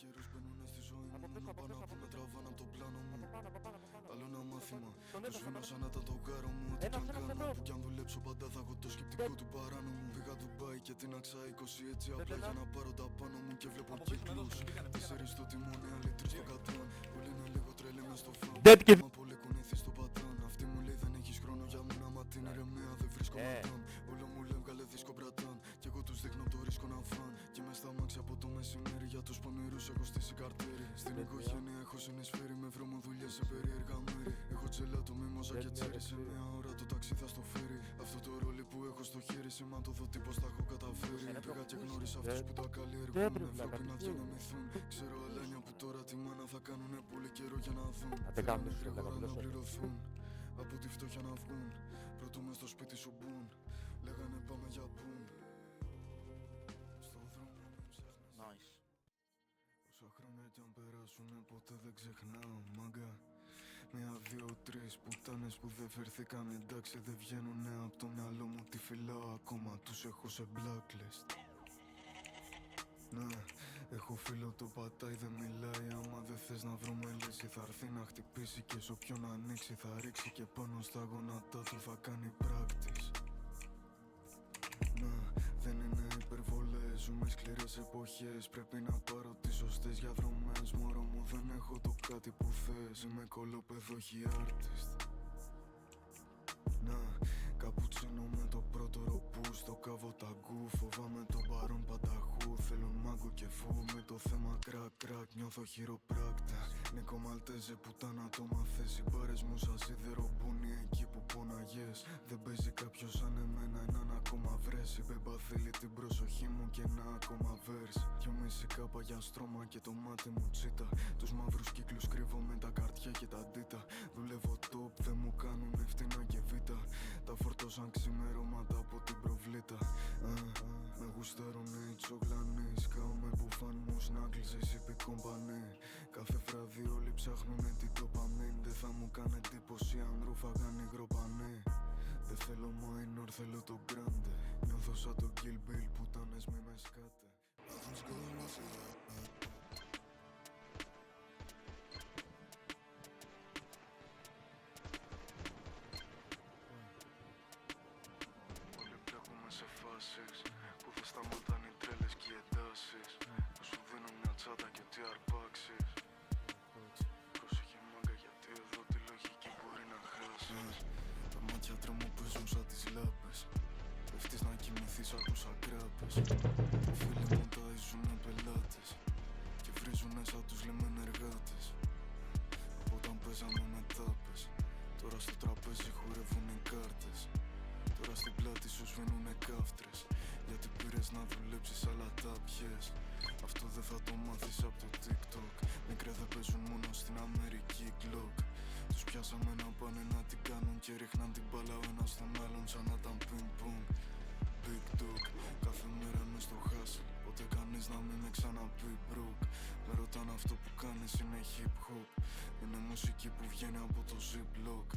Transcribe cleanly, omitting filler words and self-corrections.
καιρούς μπαίνουνε στη ζωή μου. Μόνο πάνω που με τραβάνε απ' το πλάνο μου. Άλλο ένα μάθημα. Το σβήνω σαν να τα το γάρο μου. Ό,τι κι αν κάνω, που κι αν δουλέψω πάντα θα έχω το σκεπτικό του παράνομου. Πήγα Ντουμπάι και την αξά 20 έτσι απλά για να πάρω τα πάνω μου. Και βλέπω κύκλους. 4 στο τιμόνι, άλλοι 3 στο κατράν. Όλοι είναι λίγο τρελοί μες στο φαν. Μα πολλοί κουνήθει στο πατράν. Αυτή μου λέει δεν έχεις χρόνο για μένα. Μα την ηρεμία δεν βρίσκω ματράν. Όλο μου λένε καλέ δίσκο μπρατάν. Κι εγώ τους δείχνω το ρίσκο να φαν. Και μες στα μάξια από το μεσημέρι για τους πονηρούς έχω στήσει καρτέρι. Στην οικογένεια έχω συνεισφέρει με βρωμοδουλειές σε περίεργα μέρη. Έχω τσελάτο με μόζα και τσέρι. Σε μια ώρα το ταξί θα στο φέρει. Αυτό το ρόλι που έχω στο χέρι σήμα το δω τι πως τα έχω καταφέρει. Πήγα και γνώρισα αυτούς που τα καλλιεργούν. Ευλόγοι να διανεμηθούν. Ξέρω αλάνια που τώρα τη μάνα θα κάνουνε πολύ καιρό για να δουν. Θέλουνε γρήγορα να πληρωθούν. Από τη φτώχεια να βγουν. Πρωτού μες στο σπίτι σου μπουν. Λέγανε πάμε για πουν. Στο δρόμο μην ψάχνεις. Nice. Όσα χρόνια κι αν περάσουνε ποτέ δεν ξεχνάω μάγκα. Μια, δύο, τρεις πουτάνες που δεν φερθήκαν εντάξει δεν βγαίνουνε απ' το μυαλό μου. Τι φυλάω ακόμα, τους έχω σε blacklist. Ναι, έχω φίλο το πατάει δεν μιλάει. Άμα δεν θες να βρούμε λύση θα έρθει να χτυπήσει. Και σ' όποιον ανοίξει θα ρίξει και πάνω στα γόνατά του θα κάνει practice. Ναι, δεν είναι υπερβολές, ζούμε σκληρές εποχές. Πρέπει να πάρω τις σωστές διαδρομές. Μωρό μου δεν έχω το κάτι που θες. Είμαι κολόπεδο, όχι artist. Να, καπουτσίνο με το πρώτο ροπού. Στο κάβο ταγκού, φοβάμαι τον παρόν πανταχού. Θέλουν μάγκο και φου, με το θέμα κρακ κρακ. Νιώθω χειροπράκτα. Νίκο Μαλτέζε, πουτάνα το μαθές. Οι μπάρες μου σαν σίδερο μπούνι εκεί που πόναγες. Δεν παίζει κάποιος σαν εμένα, έναν ακόμα βρες. Η μπέμπα θέλει την προσοχή μου και ένα ακόμα verse. Δυο μισή κάπα για στρώμα και το μάτι μου τσίτα. Τους μαύρους κύκλους κρύβω με τα καρτιά και τα ντίτα. Δουλεύω top, δεν μου κάνουνε φτηνά και βήτα. Τα φορτώσαν ξημερώματα από την προβλήτα. Με γουστάρουνε οι τσογλανοί. Σκάω με μπουφάν μου, σνάγκλζες είπε κομπανέ. Κάθε βράδυ όλοι ψάχνουνε την ντοπαμίν. Δεν θα μου κάνει εντύπωση αν ρούφαγαν υγρό πανέ. Δεν θέλω minor, θέλω το grande. Νιώθω σαν το Kill Bill, πουτάνες μη με σκάτε. Nothing's going off without me. Όλοι μπλέκουμε σε φάσεις που δεν σταματάνε οι τρέλες και οι εντάσεις. Που σου δίνουν μια τσάντα και τι αρπάξεις. Πρόσεχε μάγκα γιατί εδώ τη λογική μπορεί να χάσεις. Τα μάτια τρομοπαίζουν σαν τις λάπες. Πέφτεις να κοιμηθείς άκουσα κράπες. Οι φίλοι μου ταΐζουνε πελάτες. Και βρίζουνε σαν τους λεμένε εργάτες. Από όταν παίζαμε με τάπες. Τώρα στο τραπέζι χορεύουν οι κάρτες. Τώρα στην πλάτη σου σβήνουνε κάφτρες. Γιατί πήρες να δουλέψεις αλλά τα πιες. Αυτό δεν θα το μάθεις από το TikTok. Μικρέ δεν παίζουν μόνο στην Αμερική Glock. Τους πιάσαμε να πάνε να την κάνουν και ρίχναν την μπάλα ο ένας στον άλλον σαν να ήταν ping pong. Big dog, κάθε μέρα μες στο hustle. Ποτέ κανείς να μην με ξαναπεί broke. Με ρωτάνε αυτό που κάνεις είναι hip hop. Είναι μουσική που βγαίνει από το ziplock.